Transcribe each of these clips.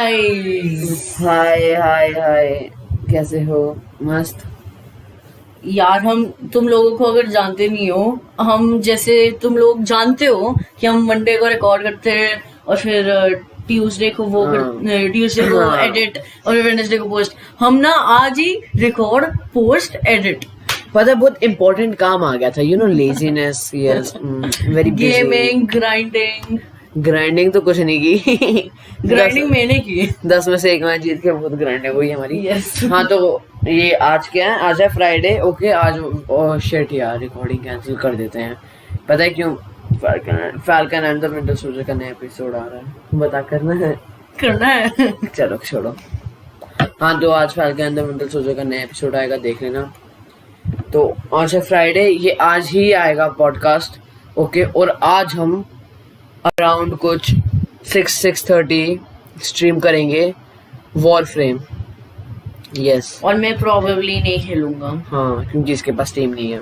Guys, हाय हाय हाय, कैसे हो? मस्त। यार हम तुम लोगों को अगर जानते नहीं हो, हम जैसे तुम लोग जानते हो कि हम मंडे को रिकॉर्ड करते हैं और फिर ट्यूसडे को ट्यूसडे को हाँ। एडिट और वेडनेसडे को पोस्ट। हम ना आज ही रिकॉर्ड पोस्ट एडिट पता है, बहुत इम्पोर्टेंट काम आ गया था, laziness, yes, very busy. Gaming grinding grinding तो कुछ नहीं की। ग्राइंडिंग मैंने की 10 में से एक मैच जीत के बहुत ग्राइंडिंग हुई हमारी। यस। हाँ, तो ये आज क्या है? आज है फ्राइडे। ओके, आज शिट यार, रिकॉर्डिंग कैंसिल कर देते हैं। पता है क्यों? Falcon and the winter soldier का नया एपिसोड आ रहा है। बता, करना है? चलो छोड़ो। हाँ, तो आज falcon and the winter soldier का नया एपिसोड आएगा, देख लेना। तो आज है फ्राइडे, ये आज ही आएगा पॉडकास्ट। ओके, और आज हम अराउंड कुछ 6:30 स्ट्रीम करेंगे वॉरफ्रेम। यस। और मैं प्रोबेबली नहीं खेलूंगा। हाँ, क्योंकि इसके पास टीम नहीं है।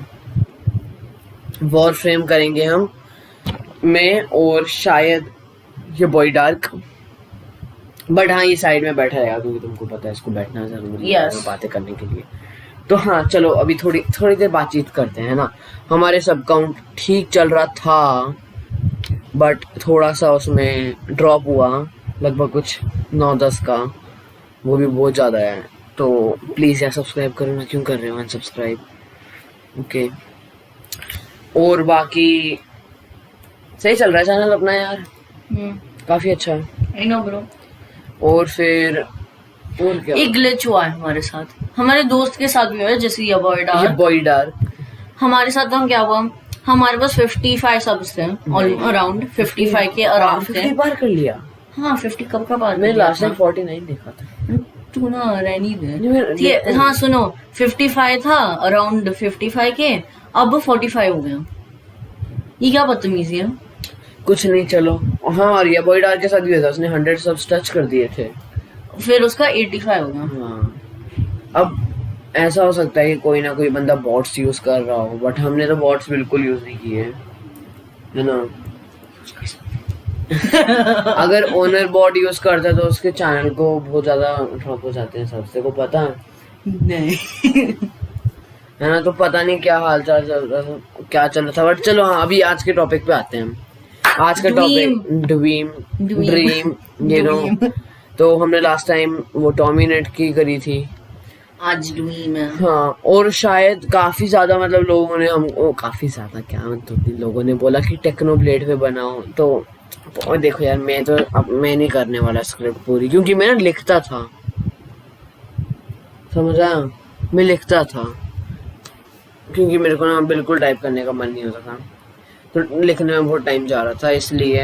वॉरफ्रेम करेंगे हम, मैं और शायद ये बॉय डार्क। बट हाँ, ये साइड में बैठा रहेगा क्योंकि तुमको पता है इसको बैठना जरूरी है बातें करने के लिए। तो हाँ, चलो अभी थोड़ी देर बातचीत करते हैं ना। हमारे सब काउंट ठीक चल रहा था, बट थोड़ा सा उसमें ड्रॉप हुआ, लगभग कुछ 9-10 का। वो भी बहुत ज़्यादा है, तो प्लीज़ यार सब्सक्राइब करो ना। क्यों कर रहे हो अनसब्सक्राइब? ओके, और बाकी सही चल रहा है चैनल अपना यार, काफ़ी अच्छा है। I know bro. और फिर और क्या? एक ग्लिच हुआ है हमारे साथ, हमारे दोस्त के साथ भी हुआ है, जैसे ये बॉय डार्क। हमारे साथ हम क्या हुआ, हमारे पास 55 सब्स थे, अराउंड 55 के अराउंड थे। 50 पार कर लिया? हाँ, 50 कब का पार? मैंने लास्ट टाइम 49 देखा था। तू ना रहनी दे। हाँ सुनो, 55 था, अराउंड 55 के, अब 45 हो गया। ये क्या बदतमीजी है? कुछ नहीं, चलो। हाँ, और ये बॉय डार्क के साथ भी हुआ था, उसने 100 सब्स टच कर दिए थे, फिर उसका 85 हो गया। हाँ। अब ऐसा हो सकता है कि कोई ना कोई बंदा बॉट्स यूज कर रहा हो, बट हमने तो बॉट्स बिल्कुल यूज नहीं किए, है ना। अगर ओनर बॉट यूज करता है तो उसके चैनल को बहुत ज्यादा ड्रॉप हो जाते हैं सबसे, को पता है? नहीं। है ना, तो पता नहीं क्या हाल चाल चल रहा था, क्या चल रहा था। बट चलो हाँ, अभी आज के टॉपिक पे आते हैं हम। आज का टॉपिक ड्रीम, तो हमने लास्ट टाइम वो टॉमिनेट की करी थी, आज ड्रीम है। हाँ, और शायद काफी ज्यादा मतलब लोगों ने हमको काफी ज्यादा क्या मतलब लोगों ने बोला कि टेक्नो ब्लेड पे बनाओ। तो देखो यार, मैं नहीं करने वाला स्क्रिप्ट पूरी, क्योंकि मैं लिखता था, समझा? मैं लिखता था क्योंकि मेरे को ना बिल्कुल टाइप करने का मन नहीं होता था, तो लिखने में बहुत टाइम जा रहा था, इसलिए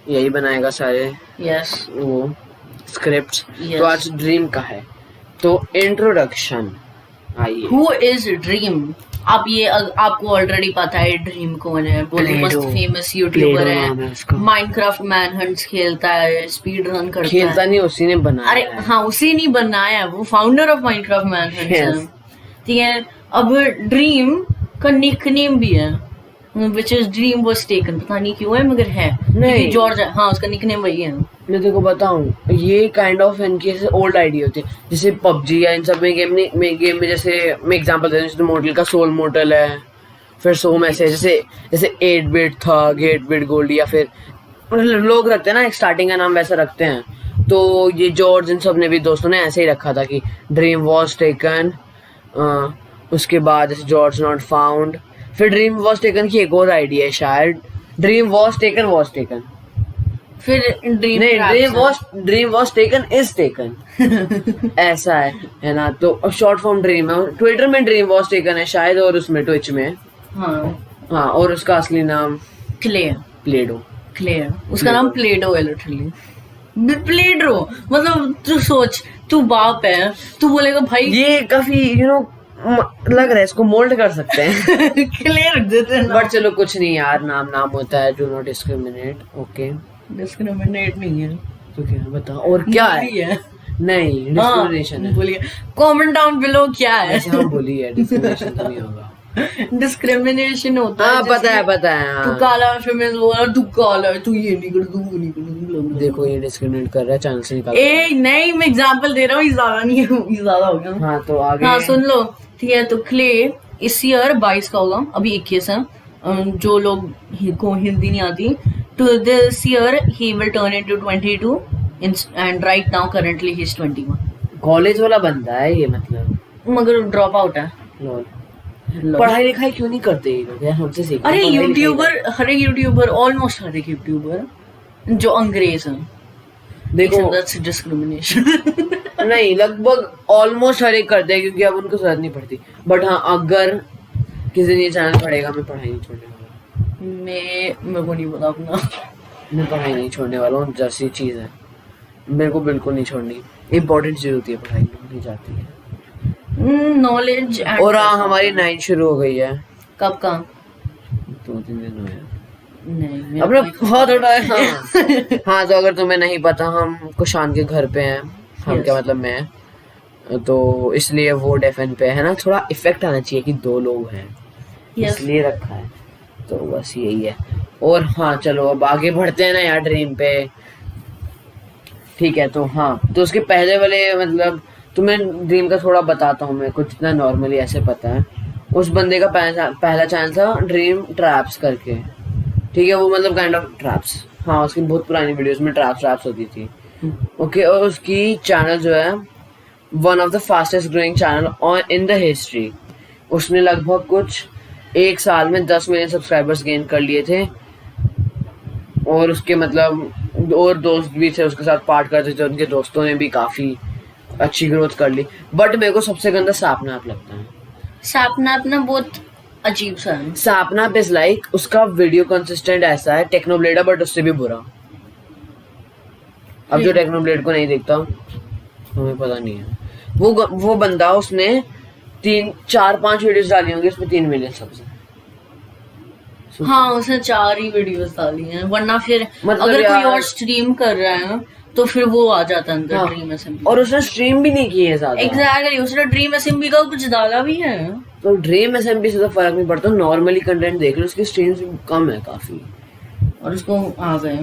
यही बनाएगा सारे वो स्क्रिप्ट्स। तो आज ड्रीम का है, तो इंट्रोडक्शन। आइए, हु इज ड्रीम? आपको ऑलरेडी पता है ड्रीम कौन है। बहुत मस्त फेमस यूट्यूबर है, माइनक्राफ्ट मैनहंट्स खेलता है, स्पीड रन करता है। खेलता नहीं, उसी ने बनाया। अरे हाँ, उसी ने बनाया, वो फाउंडर ऑफ माइनक्राफ्ट मैनहंट्स है, ठीक है। अब ड्रीम का निकनेम भी है, which is dream was taken, पता नहीं क्यों है, मगर है नहीं। जॉर्ज, हाँ, उसका निकनेम वही है। मैं तेको बताऊं, ये काइंड ऑफ इनकी ओल्ड आइडिया होती है, जैसे पबजी या इन सब में गेम में जैसे मैं एग्जांपल देता हूँ, जैसे मोर्टल का सोल मोर्टल है, फिर सोम ऐसे, जैसे 8 बिट था, 8 बिट गोल्ड, या फिर लोग रखते हैं ना एक स्टार्टिंग का नाम वैसा रखते हैं। तो ये जॉर्ज इन सब ने भी दोस्तों ने ऐसे ही रखा था कि ड्रीम वॉज टेकन, उसके बाद जैसे जॉर्ज नॉट फाउंड, फिर ड्रीम वॉज टेकन की एक और आइडिया है शायद, ड्रीम वॉज टेकन, फिर dream was taken is taken. ऐसा है ना। तो शॉर्ट फॉर्म ड्रीम है, ट्विटर में ड्रीम वॉज टेकन है शायद, और उसमें ट्विच में हाँ, और उसका असली नाम प्लेडो। उसका नाम प्लेडो है, लिटरली प्लेडो। मतलब तू सोच, तू बाप है, तू बोलेगा भाई ये काफी लग रहा है इसको मोल्ड कर सकते हैं। क्लियर रख देते हैं, बट चलो कुछ नहीं यार, नाम होता है, do not discriminate. Okay, discriminate नहीं है तो क्या बता, और क्या है? नहीं, डिस्क्रिमिनेशन है। बोलिए कमेंट डाउन बिलो क्या है। हाँ, बोलिए, डिस्क्रिमिनेशन तो नहीं होगा। डिस्क्रिमिनेशन होता है। हाँ, पता है। तू काला, फिर मैं बोला तू काला है, तू ये नहीं कर, तू वो नहीं कर। देखो ये डिस्क्रिमिनेट कर रहा है, चैनल से निकाल। ए नहीं, मैं एग्जांपल दे रहा हूँ, ये ज्यादा नहीं है, ये ज्यादा हो गया। हाँ तो आगे। हाँ सुन लो, ठीक है। तो क्ले इस ईयर 22 का होगा, अभी 21 है। जो लोग को हिंदी नहीं आती, to this year he will turn into 22 and right now currently he is 21। College वाला बंदा है ये, मतलब मगर ड्रॉप आउट है। लॉल। पढ़ाई लिखाई क्यों नहीं करते ये लोग यार, हमसे सीखो। अरे पढ़ाई लिखाई यूट्यूबर, हर एक यूट्यूबर, ऑलमोस्ट हर एक यूट्यूबर जो अंग्रेज हैं, देखो दैट्स डिस्क्रिमिनेशन। नहीं, लगभग ऑलमोस्ट हर एक करते हैं क्योंकि अब उनको जरूरत नहीं पड़ती। बट हाँ, अगर किसी दिन ये चैनल पढ़ेगा, मैं पढ़ाई नहीं छोड़ने वाला। मेरे को नहीं पता अपना, मैं पढ़ाई नहीं छोड़ने वाला हूँ। जैसी चीज है मेरे को बिल्कुल नहीं छोड़नी। इम्पोर्टेंट चीज होती है पढ़ाई, नहीं जाती है। नॉलेज। और हाँ, हमारी 9 शुरू हो गई है। कब का? 2-3 दिन हुए हैं। नहीं, अपने बहुत उठाए। हाँ हाँ, तो अगर तुम्हें नहीं पता, हम कुशान के घर पे हैं। हम क्या मतलब मैं, तो इसलिए वो डेफन पे है ना, थोड़ा इफेक्ट आना चाहिए कि 2 लोग हैं, इसलिए रखा है। तो बस यही है। और हाँ चलो अब आगे बढ़ते हैं ना यार ड्रीम पे। ठीक है, तो हाँ, तो उसके पहले वाले मतलब तुम्हें ड्रीम का थोड़ा बताता हूँ मैं, कुछ जितना नॉर्मली ऐसे पता है। उस बंदे का पहला चैनल था ड्रीम ट्रैप्स करके, ठीक है। वो मतलब काइंड ऑफ ट्रैप्स, हाँ, उसकी बहुत पुरानी वीडियोस में ट्रैप्स होती थी। ओके, और उसकी चैनल जो है one of the fastest growing channel in the history. उसने लगभग कुछ 1 साल में 10 मिलियन सब्सक्राइबर्स गेन कर लिए थे। और उसके मतलब और दोस्त भी थे उसके साथ पार्ट करते थे, उनके दोस्तों ने भी काफी अच्छी ग्रोथ कर ली। बट मेरे को सबसे गंदा सैपनैप लगता है। सैपनैप ना बहुत अजीब सा है। सैपनैप इज लाइक, उसका वीडियो कंसिस्टेंट ऐसा है टेक्नोब्लेड है, बट उससे भी बुरा। अब जो टेक्नोब्लेड को नहीं देखता हमें पता नहीं है। वो बंदा, उसने 3-4-5 वीडियोस डाली होंगी, उसमें 3 मिलियन सबसे। हाँ, उसने 4 ही वीडियोस डाली हैं, वरना फिर मतलब अगर कोई और स्ट्रीम कर रहा है तो फिर वो आ जाता है अंदर। हाँ, ड्रीम असेंबली। और उसने स्ट्रीम भी नहीं की है ज्यादा। एग्जैक्टली, उसने ड्रीम असेंबली का कुछ डाला भी है। तो ड्रीम असेंबली से तो फर्क नहीं पड़ता, नॉर्मली कंटेंट देख लो, उसकी स्ट्रीम्स कम है काफी। और उसको आ गए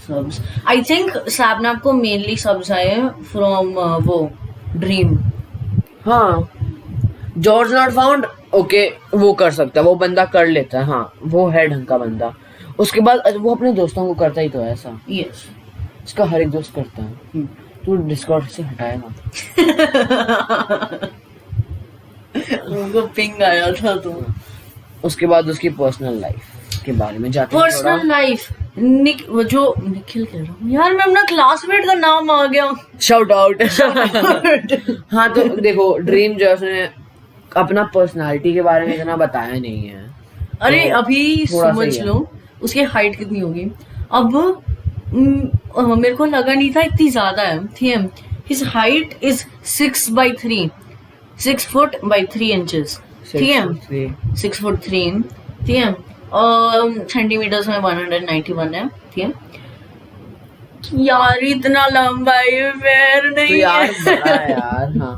सब्स। आई थिंक सैपनैप को मेनली सब्स आए फ्रॉम वो ड्रीम। हाँ, जॉर्ज नॉट फाउंड, ओके, वो कर सकता है, वो बंदा कर लेता है। हाँ, वो है ढंग का बंदा। उसके बाद वो अपने दोस्तों को करता ही तो है ऐसा। यस, इसका हर एक दोस्त करता है। तू डिस्कॉर्ड से हटाएगा। उनको पिंग आया था तो। उसके बाद उसकी पर्सनल लाइफ के बारे में जाते हैं। पर्सनल लाइफ, जो निखिल कह रहा हूँ यार, मैं अपना क्लासमेट का नाम आ गया, शाउट आउट। हाँ, तो देखो ड्रीम जो है उसने अपना पर्सनालिटी के बारे में इतना बताया नहीं है। अरे तो अभी समझ लो उसकी हाइट कितनी होगी। अब मेरे को लगा नहीं था इतनी ज्यादा है, ठीक है। His height is 6'3", 6 foot by 3 inches, ठीक है। 6 फुट 3, ठीक है। सेंटीमीटर्स में 191 है, ठीक है। यार इतना लंबा ये पैर नहीं तो यार है। बड़ा है यार। हाँ,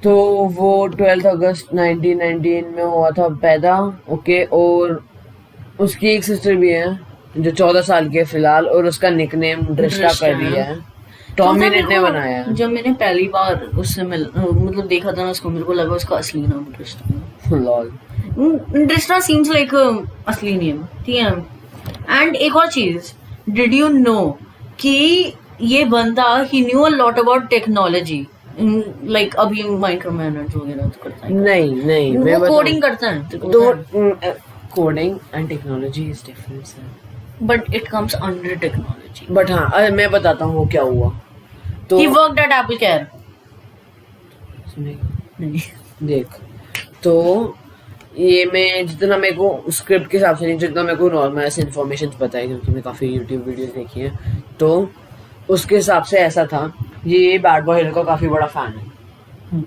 तो वो 12 अगस्त 1919 में हुआ था पैदा। ओके, और उसकी एक सिस्टर भी है जो 14 साल की है फिलहाल, और उसका निकनेम ड्रिस्टा कर दिया है। टॉमी ने बनाया है। जब मैंने पहली बार उससे मतलब देखा था ना उसको, मेरे को लगा उसका असली नाम ड्रिस्टा। लॉल। ड्रिस्टा सीम्स लाइक असली नेम, ठीक है। एंड एक और चीज, डिड यू नो कि ये बंदा ही knew a lot about technology, like अभी माइक्रोमैनेज वगैरह तो करता है। नहीं, वो कोडिंग करता है। तो coding and technology is different sir, but it comes under technology. But हाँ, मैं बताता हूँ वो क्या हुआ। तो he worked eight Apple care. नहीं, देख, तो ये मैं जितना मेरे को स्क्रिप्ट के हिसाब से नहीं, जितना मेरे को नॉर्मल ऐसे इन्फॉर्मेशन पता है क्योंकि मैं काफ़ी यूट्यूब वीडियोस देखी है, तो उसके हिसाब से ऐसा था। ये बैड बॉय हिल का काफ़ी बड़ा फैन है।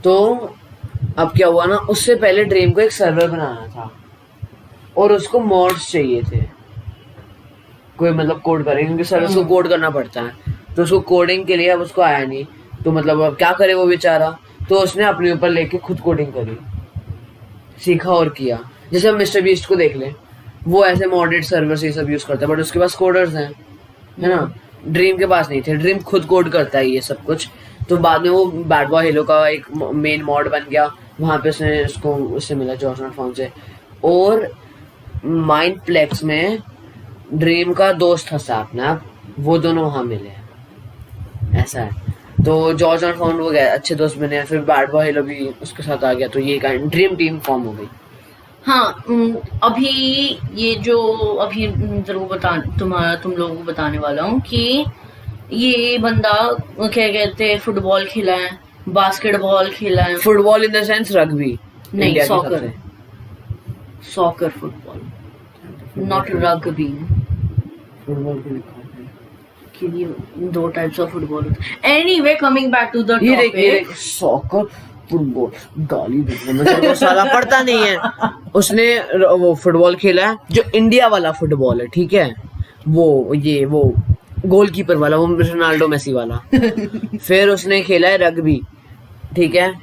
तो अब क्या हुआ ना, उससे पहले ड्रीम को एक सर्वर बनाना था और उसको मॉड्स चाहिए थे, कोई मतलब कोड करे, क्योंकि सर्वर को कोड करना पड़ता है। तो उसको कोडिंग के लिए अब उसको आया नहीं, तो मतलब अब क्या करे वो बेचारा। तो उसने अपने ऊपर लेके खुद कोडिंग करी, सीखा और किया। जैसे हम मिस्टर बीस्ट को देख लें, वो ऐसे मॉडरेट सर्वर से सब यूज करता है, बट उसके पास कोडर्स हैं, है ना, ड्रीम के पास नहीं थे। ड्रीम खुद कोड करता है ये सब कुछ। तो बाद में वो बैड बॉय हेलो का एक मेन मॉड बन गया, वहां पे उससे मिला जॉर्ज नॉट फाउंड से। और माइंडप्लेक्स में ड्रीम का दोस्त था सैपनैप, वो दोनों वहां मिले हैं, ऐसा है। तो जॉर्ज नॉट फाउंड वो गए, अच्छे दोस्त बने, फिर बैड बॉय हेलो भी उसके साथ आ गया, तो ये ड्रीम टीम फॉर्म हो गई। हाँ, अभी ये जो अभी तुम लोगों को बताने वाला हूँ कि ये बंदा क्या कहते हैं, फुटबॉल खेला है, बास्केटबॉल खेला है। Football in the sense rugby नहीं, soccer football, not rugby. Football के लिए 2 टाइप्स ऑफ फुटबॉल होते हैं। Anyway, coming back to the topic, soccer football, गाली देना साला पढ़ता नहीं है। उसने वो फुटबॉल खेला है जो इंडिया वाला फुटबॉल है, ठीक है, वो गोलकीपर वाला, वो रोनाल्डो मेसी वाला। फिर उसने खेला है रग्बी, ठीक है,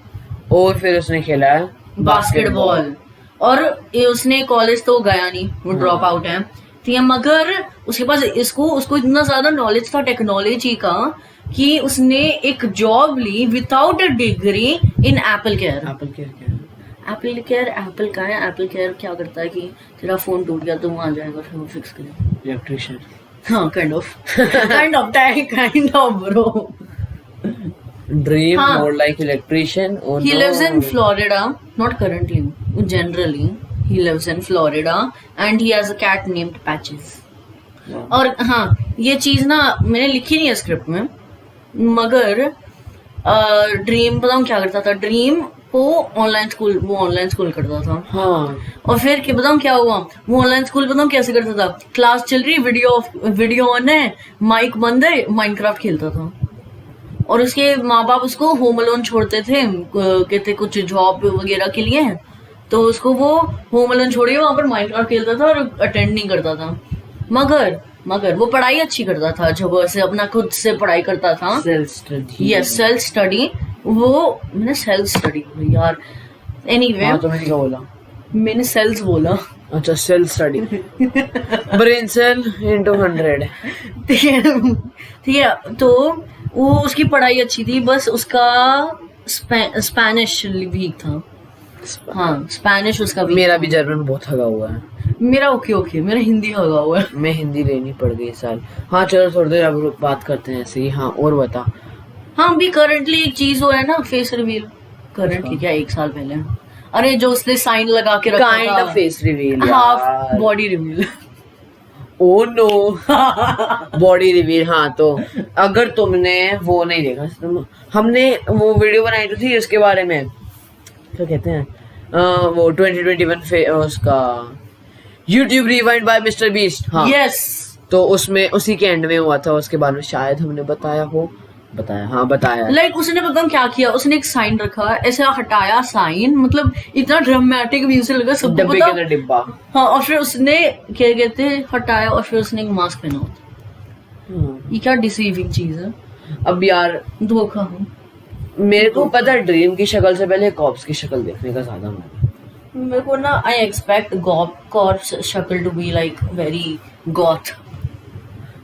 और फिर उसने खेला है बास्केटबॉल। और ये उसने कॉलेज तो गया नहीं, वो ड्रॉप आउट है, ठीक है, मगर उसके पास उसको इतना ज्यादा नॉलेज था टेक्नोलॉजी का कि उसने एक जॉब ली without a degree in Apple care का है। एप्पल केयर क्या करता है कि तेरा फोन टूट गया तो वो आ जाएगा, फिर वो फिक्स करेगा। इलेक्ट्रिशियन, हाँ, kind of bro. Dream more like electrician. Oh, he no. lives in Florida, not currently, generally he lives in Florida and he has a cat named Patches. और हाँ, ये चीज ना मैंने लिखी नहीं है स्क्रिप्ट में, मगर ड्रीम बताऊँ क्या करता था। ड्रीम को ऑनलाइन स्कूल करता था। हाँ। और फिर क्या बताऊँ क्या हुआ, वो ऑनलाइन स्कूल बताऊँ कैसे करता था। क्लास चल रही, वीडियो ऑन है, माइक बंद है, माइनक्राफ्ट खेलता था। और उसके माँ बाप उसको होम अलोन छोड़ते थे, कहते कुछ जॉब वगैरह के लिए, तो उसको वो होम अलोन छोड़िए वहां पर माइनक्राफ्ट खेलता था और अटेंड नहीं करता था। मगर वो पढ़ाई अच्छी करता था, जब ऐसे अपना खुद से पढ़ाई करता था, सेल्फ स्टडी। वो मैंने सेल्फ स्टडी यार, एनीवे हाँ, तो मैंने क्या बोला? मैंने सेल्स बोला। अच्छा, self study. Brain cell into 100। ठीक है, तो वो उसकी पढ़ाई अच्छी थी, बस उसका स्पेनिश वीक था। हाँ, स्पेनिश उसका वीक। मेरा भी जर्मन बहुत हगा हुआ है। मेरा ओके, मेरा हिंदी हगा हुआ है। मैं हिंदी लेनी पड़ गई इस साल। हाँ चलो, थोड़ी देर अब बात करते हैं ऐसे ही। हाँ, और बता। हाँ, अभी करंटली एक चीज हो है ना, फेस रिवील। करंटली क्या, 1 साल पहले, अरे जो उसने साइन लगा के रखा kind of face reveal, half body reveal. Oh no, body reveal. हाँ, तो अगर तुमने वो नहीं देखा, हमने वो वीडियो बनाई तो थी उसके बारे में, क्या कहते हैं, वो 2021 उसका YouTube rewind by mister Beast. हाँ, यस। तो उसमें उसी के एंड में हुआ था, उसके बारे में शायद हमने बताया। लाइक उसने पता क्या किया, उसने एक साइन रखा, ऐसे हटाया साइन, मतलब इतना ड्रामेटिक व्यू से लगा सबको डब्बे के अंदर डिब्बा। हाँ, और फिर उसने क्या कहते हैं हटाया, और फिर उसने एक मास्क पहना होता। ये क्या डिसीविंग चीज है। अब यार धोखा हो। मेरे को पता है, ड्रीम की शक्ल से पहले कॉप्स की शक्ल देखने का ज्यादा मन है। मेरे को ना, आई एक्सपेक्ट कॉप्स शक्ल to be like very goth.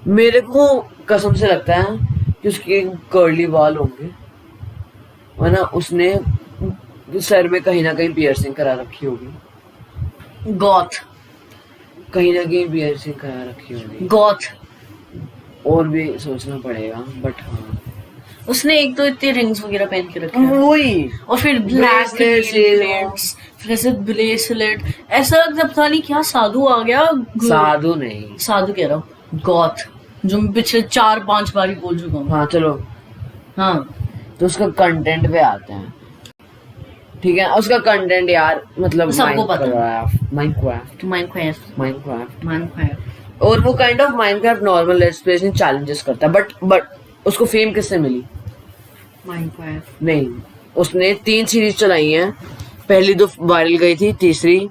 मेरे को कसम से लगता है कि उसके कर्ली बाल होंगे, वरना उसने सर में कहीं ना कहीं पियर्सिंग करा रखी होगी। गॉथ, कहीं ना कहीं पियर्सिंग करा रखी होगी। गॉथ, और भी सोचना पड़ेगा, बट हाँ, उसने एक तो इतने रिंग्स वगैरह पहन के रखे हैं, वही, और फिर ब्रेसलेट, ऐसा लगता पता नहीं क्या साधु आ गया। साधु नहीं, साधु कह रहा हूँ, गॉथ, जो मैं पिछले 4-5 बार ही बोल चुका हूँ। हाँ चलो, हाँ, तो उसका कंटेंट पे आते हैं, ठीक है। उसका कंटेंट यार, मतलब सबको पता है, माइनक्राफ्ट, और वो kind of Minecraft normal let's play challenges करता है, बट उसको फेम किससे मिली? माइनक्राफ्ट नहीं, उसने 3 सीरीज चलाई हैं, पहली 2 वायरल गई थी, तीसरी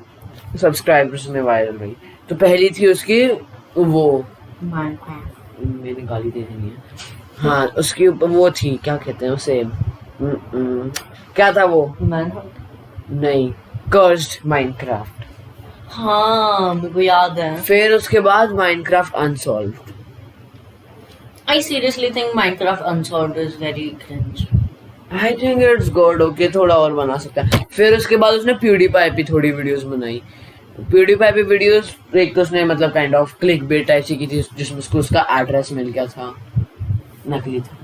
सब्सक्राइबर्स में वायरल गई। तो पहली थी उसकी वो माइनक्राफ्ट, मैंने गाली दे देनी है। हाँ, उसके ऊपर वो थी, क्या कहते हैं उसे, क्या था वो, नहीं, कर्स्ड माइनक्राफ्ट। हाँ, मेरे को याद है। फिर उसके बाद Minecraft unsolved, I seriously think Minecraft Unsolved is very cringe. I think it's good. Okay, थोड़ा और बना सकता है. फिर उसके बाद उसने PewDiePie पे थोड़ी वीडियोस बनाई. PewDiePie पे वीडियोस एक तो उसने मतलब kind of click bait type सी की थी जिसमें उसको उसका एड्रेस मिल गया था, नकली था.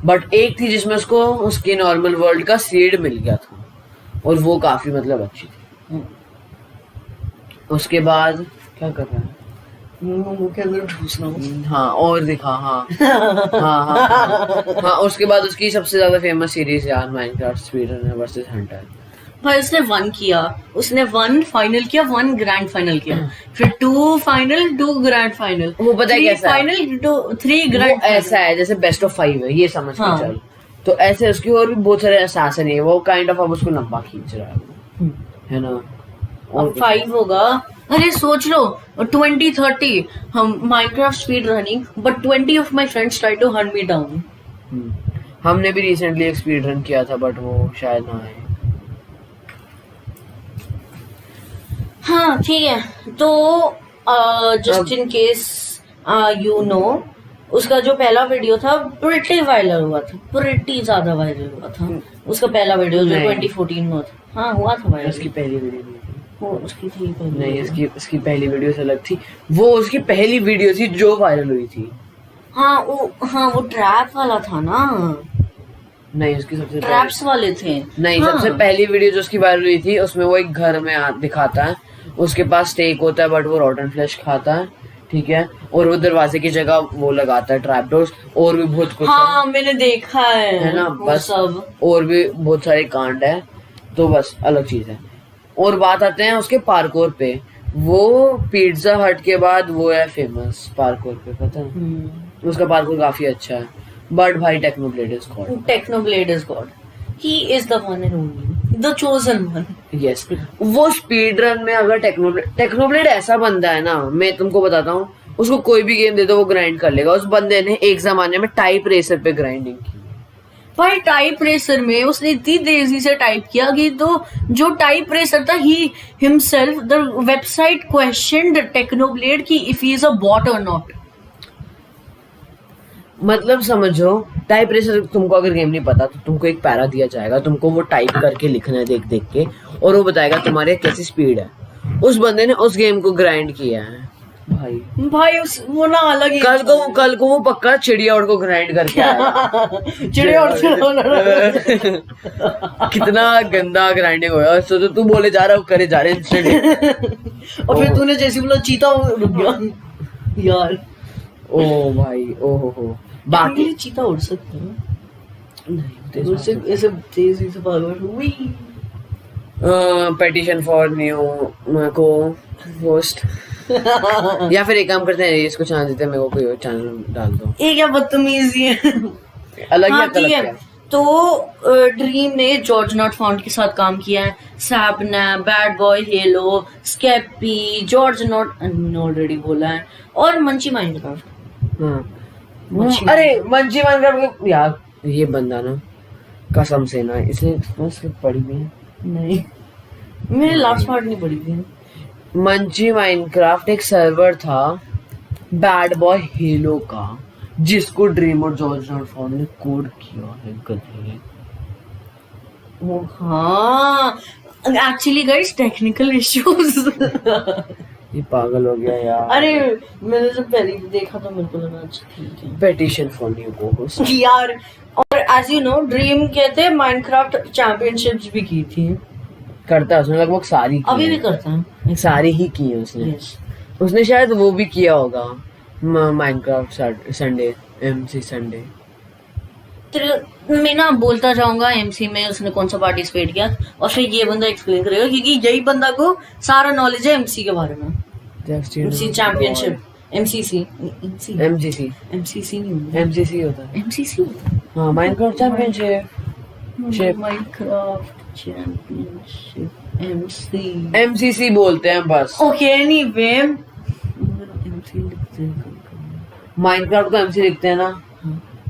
बट एक थी जिसमें उसको उसके नॉर्मल वर्ल्ड का सीड मिल गया था और वो काफी मतलब अच्छी थी. उसके बाद क्या कर रहा है? के अंदर घुसना. हाँ और दिखा. हाँ हाँ. उसके बाद उसकी सबसे ज्यादा फेमस सीरीज यार माइनक्राफ्ट स्पीडरनर वर्सेस हंटर. भाई उसने 1 किया, उसने 1 फाइनल किया, 1 ग्रैंड फाइनल किया, फिर 2 फाइनल, 2 ग्रैंड फाइनल, वो पता है कैसा है? Final, 3 grand. ऐसा है जैसे बेस्ट ऑफ 5 है, ये समझ के चल. तो ऐसे उसकी और भी बहुत सारे असैसिन है, वो काइंड ऑफ अब उसको लंबा खींच रहा है ना. और 5 होगा. अरे सोच लो 2030 हम Minecraft speed running, but 20 of my friends try to hunt me down. हमने भी रिसेंटली एक स्पीड रन किया था बट वो शायद ना आए. हाँ ठीक है. तो just in case you know, उसका जो पहला वीडियो था प्रिटी वायरल हुआ था, प्रिटी ज्यादा वायरल हुआ था. उसका पहला वीडियो जो 2014 में हुआ था. हाँ हुआ था वायरल. उसकी पहली वीडियो नहीं थी. वो उसकी थी पहली. नहीं उसकी पहली वीडियो से अलग थी. वो उसकी पहली वीडियो थी जो वायरल हुई थी. हाँ वो ट्रैप वाला था ना. नहीं उसकी सबसे ट्रैप्स वाले थे. नहीं हाँ. सबसे पहली वीडियो जो उसकी वायरल हुई थी उसमें वो एक घर में दिखाता है, उसके पास स्टेक होता है बट वो रॉटन फ्लेश खाता है, ठीक है, और वो दरवाजे की जगह वो लगाता है ट्रैप डोर्स. और भी बहुत कुछ हाँ मैंने देखा है ना. बस सब और भी बहुत सारे कांड है. तो बस अलग चीज है. और बात आते हैं उसके पार्कोर पे. वो पिज्जा हट के बाद वो है फेमस पार्कोर पे, पता है. उसका पार्कोर काफी अच्छा है. बट भाई Technoblade is God. Technoblade is God. He is the one and only, the chosen one. Yes. वो स्पीड रन में अगर टेक्नोब्लेड ऐसा बंदा है ना, मैं तुमको बताता हूँ, उसको कोई भी गेम दे दो वो ग्राइंड कर लेगा. उस बंदे ने एक जमाने में टाइप रेसर पे ग्राइंडिंग की. भाई टाइप रेसर में उसने इतनी तेजी से टाइप किया कि तो जो टाइप रेसर था he himself the website questioned Technoblade कि if he is a bot और नॉट. मतलब समझो टाइप रेसर, तुमको अगर गेम नहीं पता तो तुमको एक पैरा दिया जाएगा, तुमको वो टाइप करके लिखना है देख देख के, और वो बताएगा तुम्हारे कैसी स्पीड है. उस बंदे ने उस गेम को ग्राइंड किया है भाई वो ना अलग ही. कल को वो पक्का चिड़िया उड़ को ग्राइंड करके आया. चिड़िया उड़ कितना गंदा ग्राइंडिंग होगा. तो तू बोले जा रहा, करे जा रहे इंस्टेंट. और फिर तूने जैसे बोला चीता रुक गया यार. ओ भाई ओहो. बाकी चीता उड़ सकता है नहीं, ऐसे तेजी से भागो. पेटिशन फॉर न्यू को होस्ट. या फिर एक काम करते हैं, इसको चांस देते हैं, मेरे को कोई और चैनल डाल दो. ये क्या बदतमीजी है. अलग हाँ, ही है. तो ड्रीम ने जॉर्ज नॉट फाउंड के साथ काम किया है. Sapnap, BadBoyHalo, Skeppy, George not already बोला है, और मंची माइनक्राफ्ट. अरे मंची माइनक्राफ्ट यार, ये बंदा ना कसम से ना इसने पढ़ी भी है. नहीं मैंने लास्ट पार्ट नहीं पढ़ी थी. मंची माइनक्राफ्ट एक सर्वर था बैड बॉय हेलो का, जिसको ड्रीम और जॉर्ज नॉट फाउंड ने कोड किया है. गधे. हाँ एक्चुअली गाइस टेक्निकल इश्यूज. ये पागल हो गया यार. अरे मैंने जब पहले देखा तो मेरे को लगा अच्छा ठीक है. पेटिशन फॉर न्यू को यार. और एज यू नो ड्रीम कहते हैं माइनक्राफ्ट चैंपियनशिप्स भी की थी. करता है उसने लगभग सारी की. अभी भी करता है. सारी ही की है उसने. उसने शायद वो भी किया होगा माइनक्राफ्ट संडे, एमसी संडे. मैं ना बोलता जाऊंगा एमसी में उसने कौन सा पार्टिसिपेट किया, और फिर ये बंदा एक्सप्लेन करेगा क्योंकि यही बंदा को सारा नॉलेज है एमसी के बारे में. एमसी चैंपियनशिप, एमसीसी नहीं, एमसीसी होता है. एमसीसी होता है. हाँ Minecraft championship. Minecraft championship MC MCC बोलते हैं बस. ओके एनीवे माइनक्राफ्ट को एमसी लिखते हैं ना,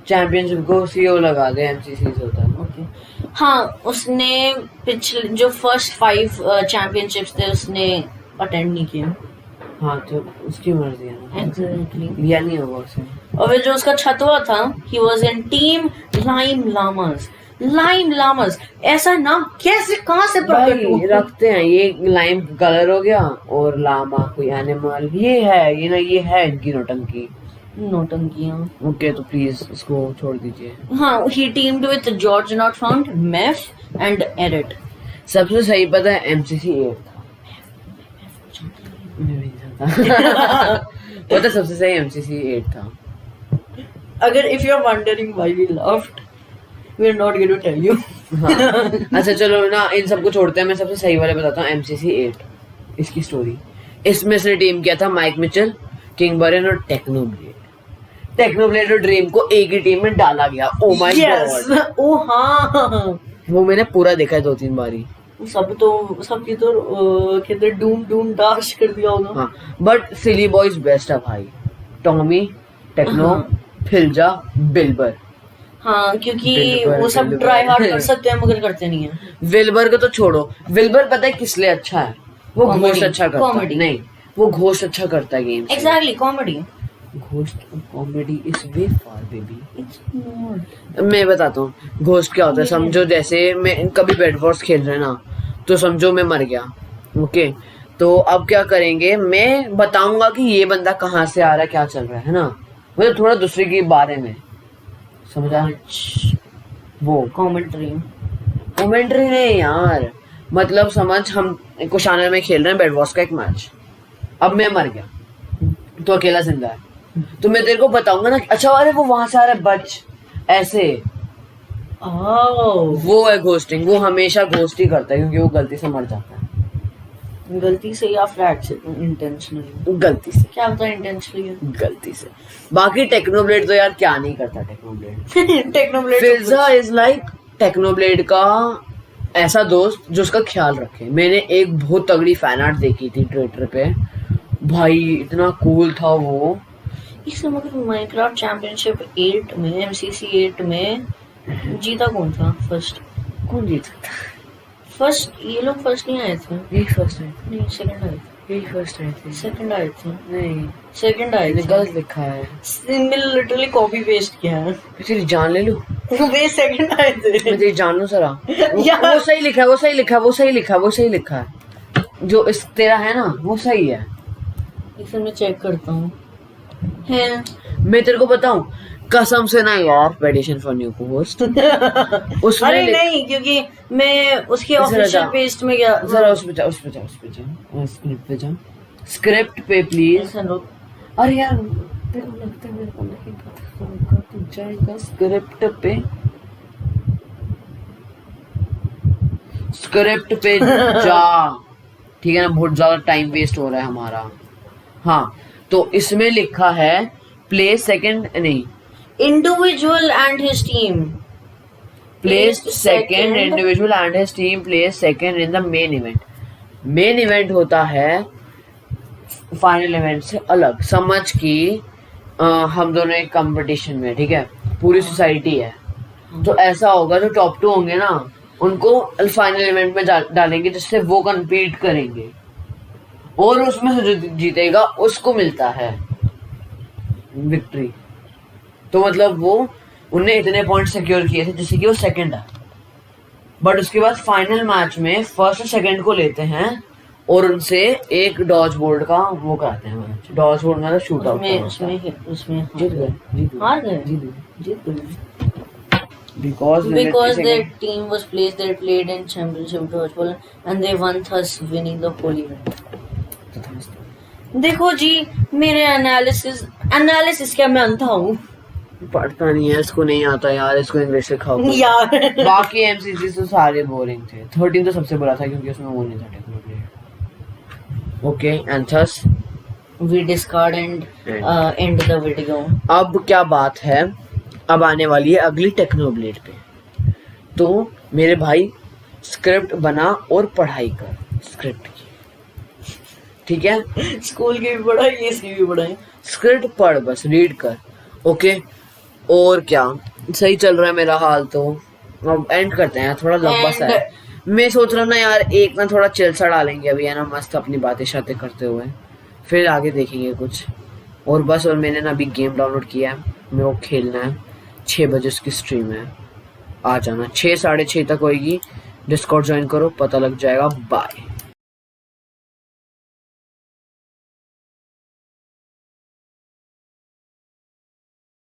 चैंपियनशिप को सीओ लगा दे, एमसीसी होता है. ओके. हाँ उसने पिछले जो फर्स्ट 5 चैंपियनशिप्स थे उसने अटेंड नहीं किया. हाँ तो उसकी मर्जी है ना, एग्जैक्टली। लिया नहीं होगा उसे। और फिर जो उसका छतवा था, he was in team lime llamas. Lime llamas ऐसा ना कैसे कहाँ से प्रकट भाई हुआ? रखते हैं ये, लाइम कलर हो गया और लामा कोई एनिमल, ये है ये ना, ये है इनकी नौटंकी। नौटंकियां। ओके तो प्लीज इसको छोड़ दीजिए। हाँ, he teamed with George Not Found, Meth and Eret। सबसे सही पता है MCC 8 था। पता सबसे सही MCC 8 था। अगर if you're wondering why we laughed, we're not going to tell you। हाँ। अच्छा चलो ना, इन सबको छोड़ते हैं, मैं सबसे सही वाले बताता हूँ। MCC 8 इसकी स्टोरी, इसमें से टीम किया था माइक मिचेल, किंग बरेन और टेक्नोब्लेड। टेक्नोब्लेड और ड्रीम को एक ही टीम में डाला गया। ओ माय गॉड, ओ हाँ, वो मैंने पूरा देखा है 2-3 बारी। सबकी तो कहते डूम डूम दाश कर दिया होगा। हाँ बट सिली बॉयज बेस्ट है भाई। Tommy, Techno, Philza, Wilbur. हाँ, क्योंकि बिल्बर, वो सब बिल्बर। ट्राई हार्ड कर सकते हैं मगर करते नहीं है। विल्बर को तो छोड़ो, विल्बर पता है किस लिए अच्छा है? वो Comedy, घोस्ट अच्छा करता है। comedy। नहीं, वो घोस्ट अच्छा करता है गेम से। Exactly, comedy. Ghost comedy is way far baby. It's not. मैं बताता हूँ घोस्ट क्या होता है। समझो जैसे मैं कभी बेड वॉर्स खेल रहे ना, तो समझो मैं मर गया, ओके, तो अब क्या करेंगे, मैं बताऊंगा कि ये बंदा कहाँ से आ रहा है, क्या चल रहा है ना, मतलब थोड़ा दूसरे के बारे में, समझा? वो कॉमेंट्री। कमेंट्री नहीं यार, मतलब समझ, हम कुशानर में खेल रहे हैं बेड वॉर्स का एक मैच, अब मैं मर गया तो अकेला जिंदा है, तो मैं तेरे को बताऊंगा ना, अच्छा अरे वो वहां से आ रहा है, बच, ऐसे। वो है घोस्टिंग, वो हमेशा घोस्ट ही करता है क्योंकि वो गलती से मर जाता है। गलती से या फ्लैट से, इंटेंशनली। गलती से, क्या पता इंटेंशनली। गलती से। बाकी टेक्नोब्लेड तो यार क्या नहीं करता टेक्नोब्लेड। टेक्नोब्लेड फिल्जा इज लाइक टेक्नोब्लेड का ऐसा दोस्त जो उसका ख्याल रखे। मैंने एक बहुत तगड़ी फैन आर्ट देखी थी ट्विटर पे, भाई इतना कूल था वो। इसमें मगर माइनक्राफ्ट चैंपियनशिप 8 में, MCC 8 में जीता कौन था फर्स्ट? कौन जीत सकता? फर्स्ट ये लोग फर्स्ट नहीं आए थे। यही फर्स्ट है, नहीं, सेकंड आए थे। यही फर्स्ट है थे। सेकंड आए थे। नहीं, सेकंड आए थे। गलत लिखा है, मैंने लिटरली कॉपी पेस्ट किया है। तेरी जान ले लूं? वे सेकंड आए थे। मैं तेरी जान लूं जरा? यार। वो सही लिखा है, वो सही लिखा है, वो सही लिखा है, वो सही लिखा है, जो इस तेरा है ना वो सही है। इसे मैं चेक करता हूँ। है मैं तेरे को बताऊं कसम से ना यार, पेडिशन फॉर न्यू होस्ट उसमें अरे नहीं, क्योंकि मैं उसके ऑफिशियल पेज में गया। जरा उस पे जा, उस पे जा, उस पे जा, स्क्रिप्ट पे जा, स्क्रिप्ट पे प्लीज। अरे यार तेरे को लगता है मेरे को नहीं पता होगा, तू जाएगा स्क्रिप्ट पे, स्क्रिप्ट पे जा, ठीक है ना, बहुत ज्यादा टाइम वेस्ट हो रहा है हमारा। हाँ तो इसमें लिखा है प्ले सेकंड, नहीं, individual and his team placed second individual and his team placed second in the main event। Main event होता है फाइनल इवेंट से अलग, समझ कि हम दोनों एक कंपटीशन में, ठीक है, पूरी सोसाइटी है, तो ऐसा होगा जो टॉप 2 होंगे ना उनको फाइनल इवेंट में डालेंगे, जिससे वो कम्पीट करेंगे और उसमें से जो जीतेगा उसको मिलता है विक्ट्री। तो मतलब वो उनने इतने पॉइंट सिक्योर किए थे जैसे कि वो सेकंड है, बट उसके बाद फाइनल मैच में फर्स्ट और सेकंड को लेते हैं और उनसे एक डॉज बोर्ड का वो कराते हैं मैच। डॉज बोर्ड मतलब शूट आउट। उसमें जीत गए, हार गए, जीत गए because their team was placed, they played in championship dodgeball and they won, thus winning the whole event। देखो जी, मेरे एनालिसिस क्या, मैं अंधा हूँ, पढ़ता नहीं है, इसको नहीं आता यार, इसको इंग्लिश सिखाओ यार। बाकी एमसीसी तो सारे बोरिंग थे। 13 तो सबसे बुरा था क्योंकि उसमें वो नहीं था technology. Okay and thus we discard and and the video. अब क्या बात है, अब आने वाली है अगली टेक्नोब्लेड पे। तो मेरे भाई स्क्रिप्ट बना और पढ़ाई कर स्क्रिप्ट की, ठीक है, स्कूल की भी पढ़ाई, इसकी भी पढ़ाई, स्क्रिप्ट पढ़, बस रीड कर, ओके। और क्या, सही चल रहा है मेरा हाल, तो अब एंड करते हैं, थोड़ा लंबा सा है। मैं सोच रहा हूँ ना यार, एक ना थोड़ा चिल सा डालेंगे अभी, है ना, मस्त अपनी बातें शातें करते हुए, फिर आगे देखेंगे कुछ और बस। और मैंने ना अभी गेम डाउनलोड किया है, मेरे को खेलना है। 6 बजे उसकी स्ट्रीम है, आ जाना। 6 साढ़े 6 तक होएगी। डिस्कॉर्ड ज्वाइन करो, पता लग जाएगा। बाय।